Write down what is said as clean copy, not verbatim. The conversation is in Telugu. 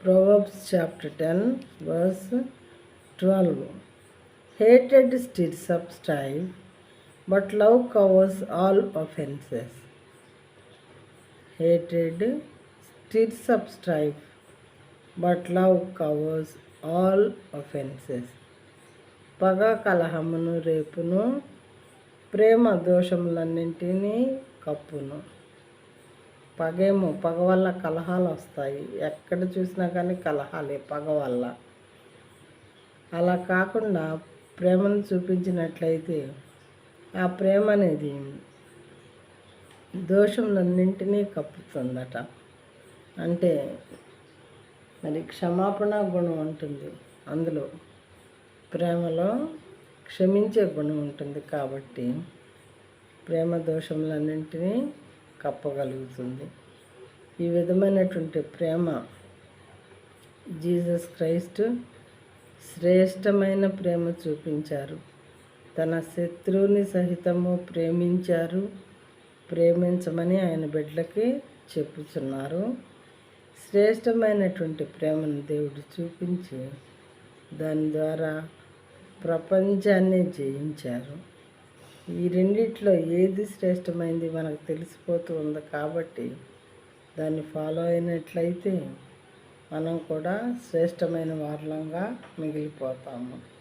Proverbs chapter 10, verse 12. Hatred stirs up strife, but love covers all offenses. Hatred stirs up strife, but love covers all offenses. పగ కలహమును రేపును, ప్రేమ దోషములన్నింటినీ కప్పును. పగ వల్ల కలహాలు వస్తాయి. ఎక్కడ చూసినా కానీ కలహాలే పగ వల్ల. అలా కాకుండా ప్రేమను చూపించినట్లయితే ఆ ప్రేమ అనేది దోషములన్నింటినీ కప్పుతుందట. అంటే మరి క్షమాపణ గుణం ఉంటుంది అందులో, ప్రేమలో క్షమించే గుణం ఉంటుంది కాబట్టి ప్రేమ దోషములన్నింటినీ కప్పగలుగుతుంది. ఈ విధమైనటువంటి ప్రేమ జీసస్ క్రైస్ట్ శ్రేష్టమైన ప్రేమ చూపించారు. తన శత్రువుని సహితము ప్రేమించారు. ప్రేమించమని ఆయన బిడ్డలకి చెప్పుచున్నారు. శ్రేష్టమైనటువంటి ప్రేమను దేవుడు చూపించి దాని ద్వారా ప్రపంచాన్ని జయించారు. ఈ రెండిట్లో ఏది శ్రేష్టమైంది మనకు తెలిసిపోతూ ఉంది కాబట్టి దాన్ని ఫాలో అయినట్లయితే మనం కూడా శ్రేష్టమైన వారలంగా మిగిలిపోతాము.